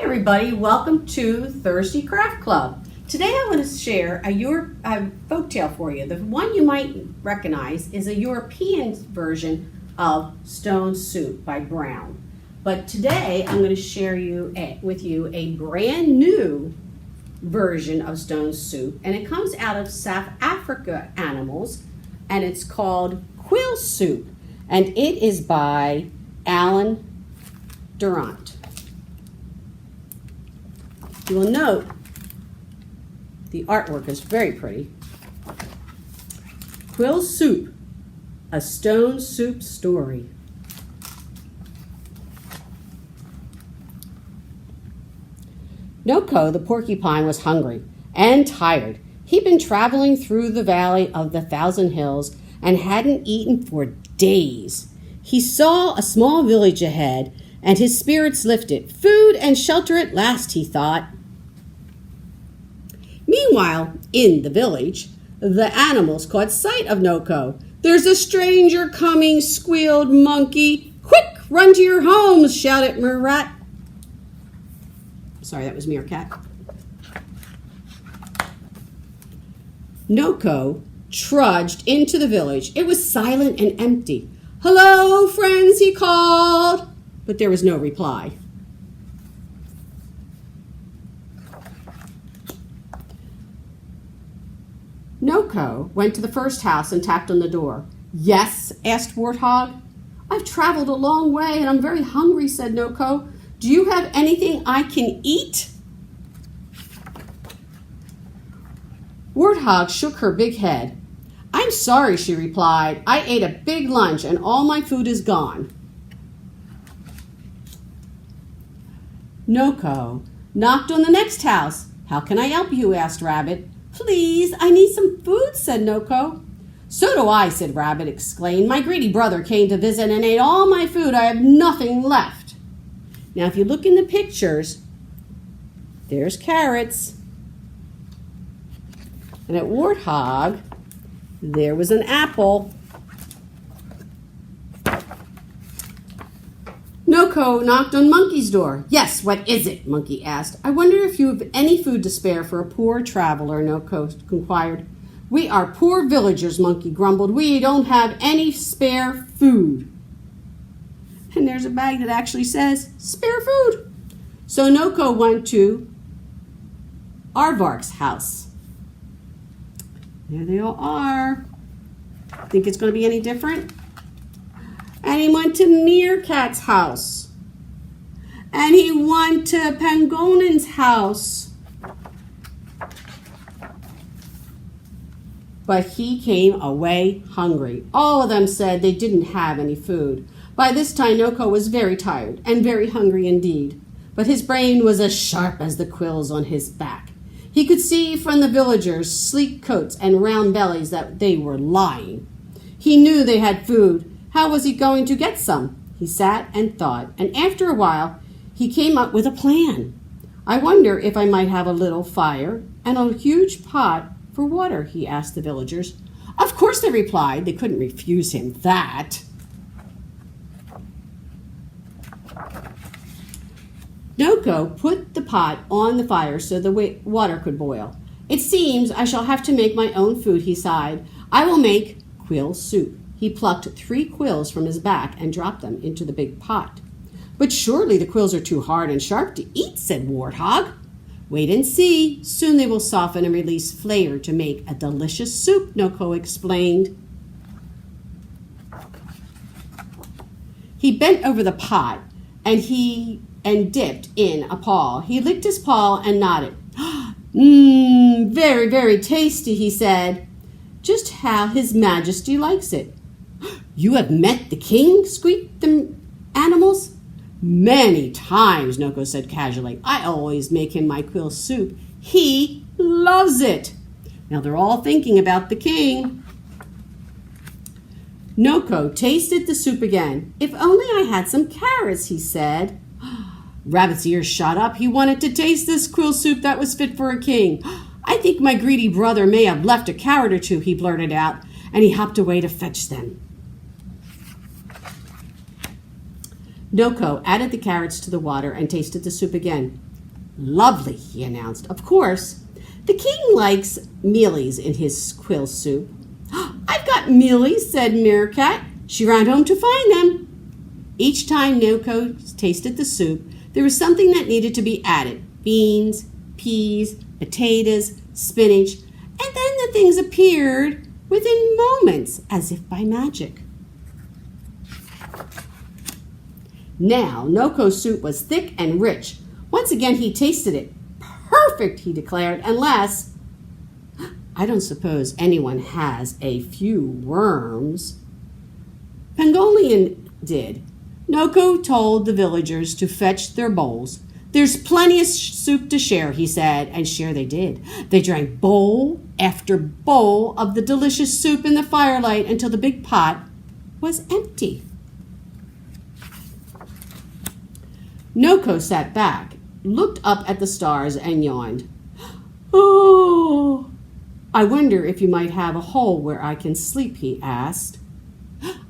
Everybody, welcome to Thursday Craft Club. Today I want to share a folktale for you. The one you might recognize is a European version of Stone Soup by Brown. But today I'm going to share with you a brand new version of Stone Soup, and it comes out of South Africa animals, and it's called Quill Soup, and it is by Alan Durant. You will note the artwork is very pretty. Quill Soup, a Stone Soup story. Noko the porcupine was hungry and tired. He'd been traveling through the valley of the Thousand Hills and hadn't eaten for days. He saw a small village ahead, and his spirits lifted. Food and shelter at last, he thought. Meanwhile, in the village, the animals caught sight of Noko. "There's a stranger coming," squealed Monkey. "Quick, run to your homes," shouted Murat. Sorry, that was Meerkat. Noko trudged into the village. It was silent and empty. "Hello, friends," he called, but there was no reply. Noko went to the first house and tapped on the door. "Yes?" asked Warthog. "I've traveled a long way and I'm very hungry," said Noko. "Do you have anything I can eat?" Warthog shook her big head. "I'm sorry," she replied. "I ate a big lunch and all my food is gone." Noko knocked on the next house. "How can I help you?" asked Rabbit. "Please, I need some food," said Noko. "So do I," said Rabbit, exclaimed. "My greedy brother came to visit and ate all my food. I have nothing left." Now, if you look in the pictures, there's carrots. And at Warthog, there was an apple. Noko knocked on Monkey's door. "Yes, what is it?" Monkey asked. "I wonder if you have any food to spare for a poor traveler," Noko inquired. "We are poor villagers," Monkey grumbled. "We don't have any spare food." And there's a bag that actually says, "Spare food." So Noko went to Aardvark's house. There they all are. Think it's going to be any different? And he went to Meerkat's house. And he went to Pangonin's house. But he came away hungry. All of them said they didn't have any food. By this time, Noko was very tired and very hungry indeed. But his brain was as sharp as the quills on his back. He could see from the villagers' sleek coats and round bellies that they were lying. He knew they had food. How was he going to get some? He sat and thought, and after a while, he came up with a plan. "I wonder if I might have a little fire and a huge pot for water," he asked the villagers. Of course, they replied. They couldn't refuse him that. Noko put the pot on the fire so the water could boil. "It seems I shall have to make my own food," he sighed. "I will make quill soup." He plucked 3 quills from his back and dropped them into the big pot. "But surely the quills are too hard and sharp to eat," said Warthog. "Wait and see. Soon they will soften and release flavor to make a delicious soup," Noko explained. He bent over the pot and dipped in a paw. He licked his paw and nodded. Very, very tasty," he said. "Just how His Majesty likes it." "You have met the king?" squeaked the animals. "Many times," Noko said casually. "I always make him my quill soup. He loves it." Now they're all thinking about the king. Noko tasted the soup again. "If only I had some carrots," he said. Rabbit's ears shot up. He wanted to taste this quill soup that was fit for a king. "I think my greedy brother may have left a carrot or 2, he blurted out, and he hopped away to fetch them. Noko added the carrots to the water and tasted the soup again. Lovely, he announced. Of course, the king likes mealies in his quill soup. I've got mealies, said Meerkat. She ran home to find them. Each time Noko tasted the soup, there was something that needed to be added. Beans, peas, potatoes, spinach, and then the things appeared within moments, as if by magic. Now, Noko's soup was thick and rich. Once again, he tasted it. Perfect, he declared, unless I don't suppose anyone has a few worms. Pangolian did. Noko told the villagers to fetch their bowls. There's plenty of soup to share, he said, and share they did. They drank bowl after bowl of the delicious soup in the firelight until the big pot was empty. Noko sat back, looked up at the stars, and yawned. Oh, I wonder if you might have a hole where I can sleep, he asked.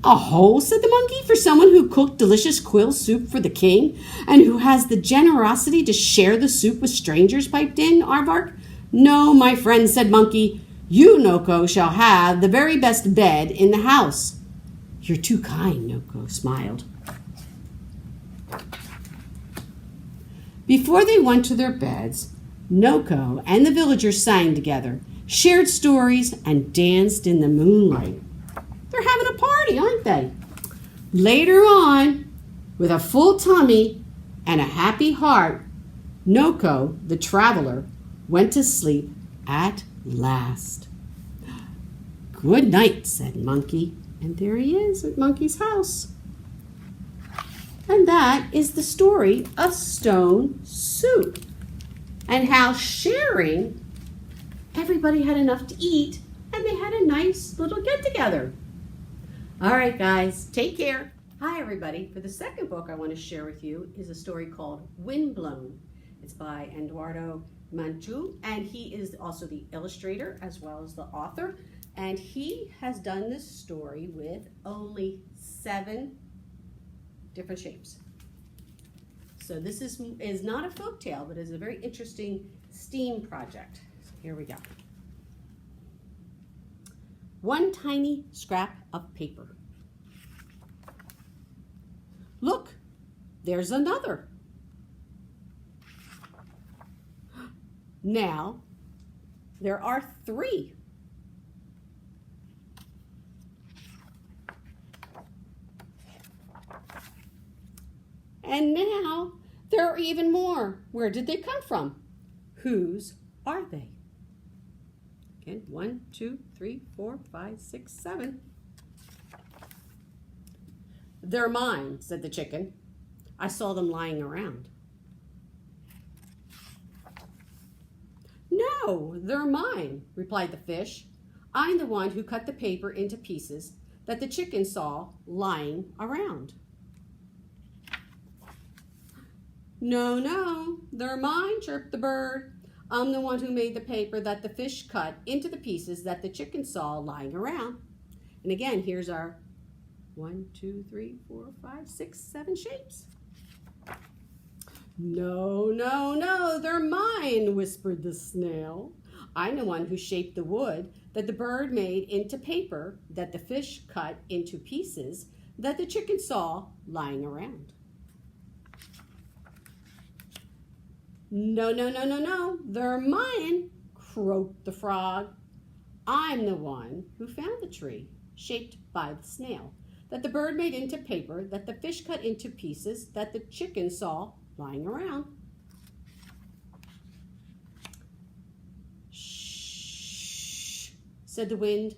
A hole, said the monkey, for someone who cooked delicious quill soup for the king and who has the generosity to share the soup with strangers, piped in Aardvark. No, my friend, said Monkey, you, Noko, shall have the very best bed in the house. You're too kind, Noko smiled. Before they went to their beds, Noko and the villagers sang together, shared stories, and danced in the moonlight. They're having a party, aren't they? Later on, with a full tummy and a happy heart, Noko, the traveler, went to sleep at last. Good night, said Monkey, and there he is at Monkey's house. And that is the story of Stone Soup and how sharing, everybody had enough to eat and they had a nice little get-together. All right, guys, take care. Hi, everybody. For the second book I want to share with you is a story called Windblown. It's by Eduardo Manchu, and he is also the illustrator as well as the author. And he has done this story with only 7 different shapes. So this is not a folk tale, but is a very interesting STEAM project. So here we go. One tiny scrap of paper. Look, there's another. Now, there are 3. And now, there are even more. Where did they come from? Whose are they? Again, 1, 2, 3, 4, 5, 6, 7. They're mine, said the chicken. I saw them lying around. No, they're mine, replied the fish. I'm the one who cut the paper into pieces that the chicken saw lying around. No, no, they're mine, chirped the bird. I'm the one who made the paper that the fish cut into the pieces that the chicken saw lying around. And again, here's our 1, 2, 3, 4, 5, 6, 7 shapes. No, no, no, they're mine, whispered the snail. I'm the one who shaped the wood that the bird made into paper that the fish cut into pieces that the chicken saw lying around. No, no, no, no, no, they're mine, croaked the frog. I'm the one who found the tree, shaped by the snail, that the bird made into paper, that the fish cut into pieces, that the chicken saw lying around. Shh, said the wind.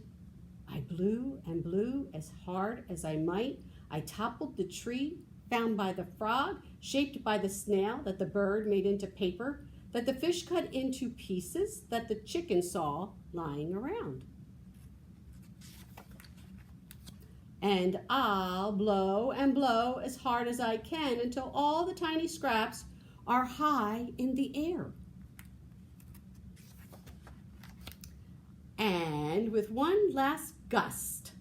I blew and blew as hard as I might. I toppled the tree, found by the frog, shaped by the snail, that the bird made into paper, that the fish cut into pieces, that the chicken saw lying around. And I'll blow and blow as hard as I can until all the tiny scraps are high in the air. And with one last gust,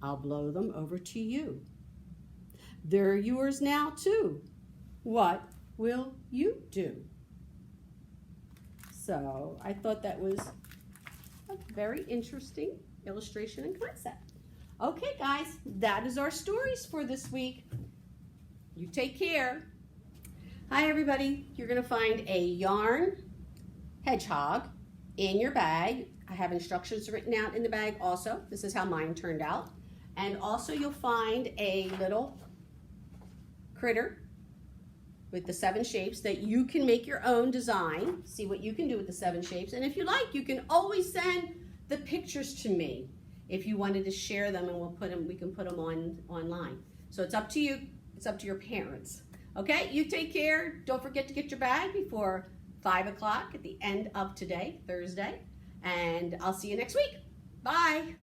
I'll blow them over to you. They're yours now, too. What will you do? So I thought that was a very interesting illustration and concept. Okay, guys, that is our stories for this week. You take care. Hi, everybody. You're going to find a yarn hedgehog in your bag. I have instructions written out in the bag also. This is how mine turned out. And also you'll find a little critter with the 7 shapes that you can make your own design. See what you can do with the 7 shapes. And if you like, you can always send the pictures to me if you wanted to share them, and we can put them online. So it's up to you. It's up to your parents. Okay, you take care. Don't forget to get your bag before 5 o'clock at the end of today, Thursday. And I'll see you next week. Bye.